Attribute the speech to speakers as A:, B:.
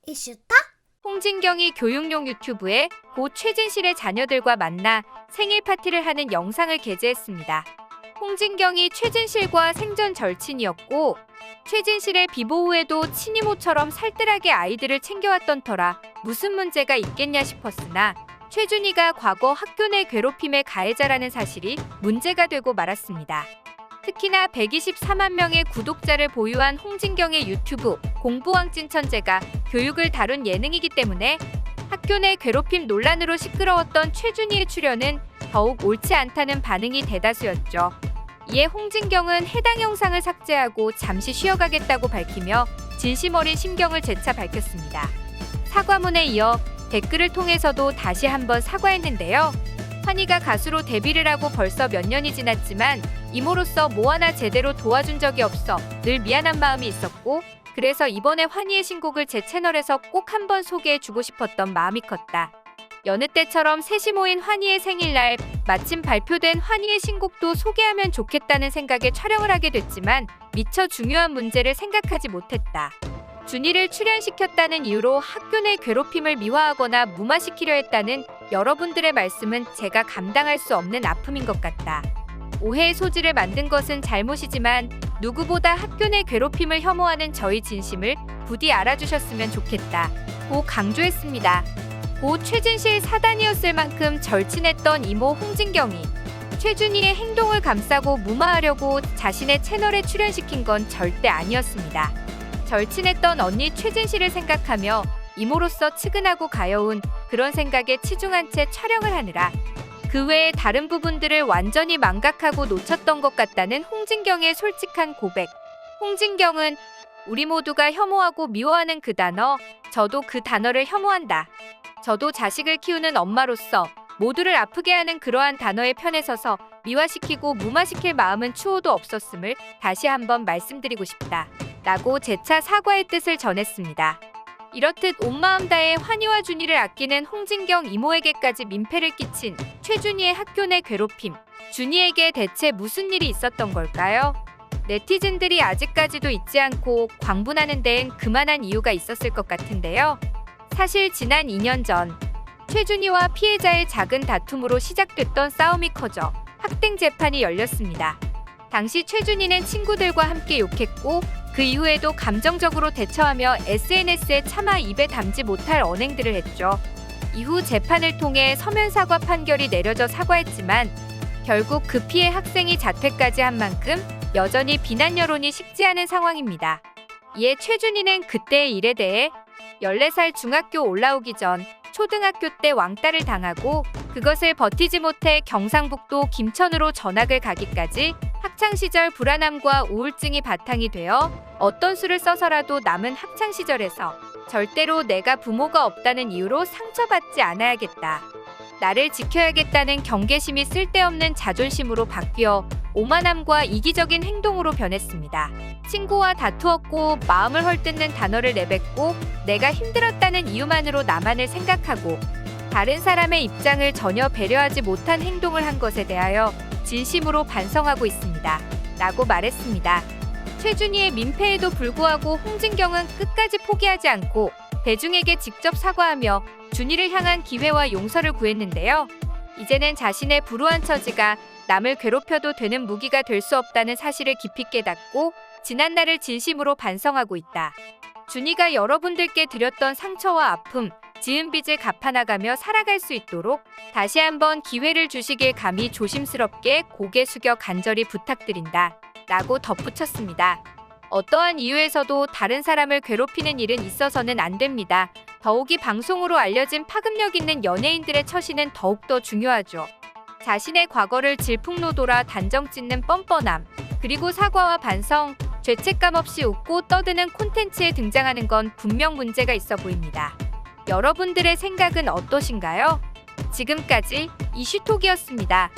A: 이슈타?
B: 홍진경이 교육용 유튜브에 고 최진실의 자녀들과 만나 생일 파티를 하는 영상을 게재했습니다. 홍진경이 최진실과 생전 절친이었고 최진실의 비보 후에도 친이모처럼 살뜰하게 아이들을 챙겨왔던 터라 무슨 문제가 있겠냐 싶었으나 최준희가 과거 학교 내 괴롭힘의 가해자라는 사실이 문제가 되고 말았습니다. 특히나 124만 명의 구독자를 보유한 홍진경의 유튜브 공부왕찐 천재가 교육을 다룬 예능이기 때문에 학교 내 괴롭힘 논란으로 시끄러웠던 최준희의 출연은 더욱 옳지 않다는 반응이 대다수였죠. 이에 홍진경은 해당 영상을 삭제하고 잠시 쉬어가겠다고 밝히며 진심 어린 심경을 재차 밝혔습니다. 사과문에 이어 댓글을 통해서도 다시 한번 사과했는데요. 환희가 가수로 데뷔를 하고 벌써 몇 년이 지났지만 이모로서 뭐 하나 제대로 도와준 적이 없어 늘 미안한 마음이 있었고 그래서 이번에 환희의 신곡을 제 채널에서 꼭 한번 소개해주고 싶었던 마음이 컸다. 여느 때처럼 셋이 모인 환희의 생일날 마침 발표된 환희의 신곡도 소개하면 좋겠다는 생각에 촬영을 하게 됐지만 미처 중요한 문제를 생각하지 못했다. 준희를 출연시켰다는 이유로 학교 내 괴롭힘을 미화하거나 무마시키려 했다는 여러분들의 말씀은 제가 감당할 수 없는 아픔인 것 같다. 오해의 소지를 만든 것은 잘못이지만 누구보다 학교 내 괴롭힘을 혐오하는 저희 진심을 부디 알아주셨으면 좋겠다. 고 강조했습니다. 고 최진실 사단이었을 만큼 절친했던 이모 홍진경이 최준희의 행동을 감싸고 무마하려고 자신의 채널에 출연시킨 건 절대 아니었습니다. 절친했던 언니 최진실을 생각하며 이모로서 측은하고 가여운 그런 생각에 치중한 채 촬영을 하느라 그 외의 다른 부분들을 완전히 망각하고 놓쳤던 것 같다는 홍진경의 솔직한 고백. 홍진경은 우리 모두가 혐오하고 미워하는 그 단어, 저도 그 단어를 혐오한다. 저도 자식을 키우는 엄마로서 모두를 아프게 하는 그러한 단어의 편에 서서 미화시키고 무마시킬 마음은 추호도 없었음을 다시 한번 말씀드리고 싶다. 라고 재차 사과의 뜻을 전했습니다. 이렇듯 온 마음 다해 환희와 준희를 아끼는 홍진경 이모에게까지 민폐를 끼친 최준희의 학교 내 괴롭힘. 준희에게 대체 무슨 일이 있었던 걸까요? 네티즌들이 아직까지도 잊지 않고 광분하는 데엔 그만한 이유가 있었을 것 같은데요. 사실 지난 2년 전 최준희와 피해자의 작은 다툼으로 시작됐던 싸움이 커져 학댕 재판이 열렸습니다. 당시 최준희는 친구들과 함께 욕했고 그 이후에도 감정적으로 대처하며 SNS에 차마 입에 담지 못할 언행들을 했죠. 이후 재판을 통해 서면 사과 판결이 내려져 사과했지만 결국 그 피해 학생이 자퇴까지 한 만큼 여전히 비난 여론이 식지 않은 상황입니다. 이에 최준희는 그때의 일에 대해 14살 중학교 올라오기 전 초등학교 때 왕따를 당하고 그것을 버티지 못해 경상북도 김천으로 전학을 가기까지 학창시절 불안함과 우울증이 바탕이 되어 어떤 수를 써서라도 남은 학창시절에서 절대로 내가 부모가 없다는 이유로 상처받지 않아야겠다. 나를 지켜야겠다는 경계심이 쓸데없는 자존심으로 바뀌어 오만함과 이기적인 행동으로 변했습니다. 친구와 다투었고 마음을 헐뜯는 단어를 내뱉고 내가 힘들었다는 이유만으로 나만을 생각하고 다른 사람의 입장을 전혀 배려하지 못한 행동을 한 것에 대하여 진심으로 반성하고 있습니다. 라고 말했습니다. 최준희의 민폐에도 불구하고 홍진경은 끝까지 포기하지 않고 대중에게 직접 사과하며 준희를 향한 기회와 용서를 구했는데요. 이제는 자신의 불우한 처지가 남을 괴롭혀도 되는 무기가 될 수 없다는 사실을 깊이 깨닫고 지난날을 진심으로 반성하고 있다. 준희가 여러분들께 드렸던 상처와 아픔, 지은 빚을 갚아나가며 살아갈 수 있도록 다시 한번 기회를 주시길 감히 조심스럽게 고개 숙여 간절히 부탁드린다. 라고 덧붙였습니다. 어떠한 이유에서도 다른 사람을 괴롭히는 일은 있어서는 안 됩니다. 더욱이 방송으로 알려진 파급력 있는 연예인들의 처신은 더욱더 중요하죠. 자신의 과거를 질풍노도라 단정 짓는 뻔뻔함, 그리고 사과와 반성, 죄책감 없이 웃고 떠드는 콘텐츠에 등장하는 건 분명 문제가 있어 보입니다. 여러분들의 생각은 어떠신가요? 지금까지 이슈톡이었습니다.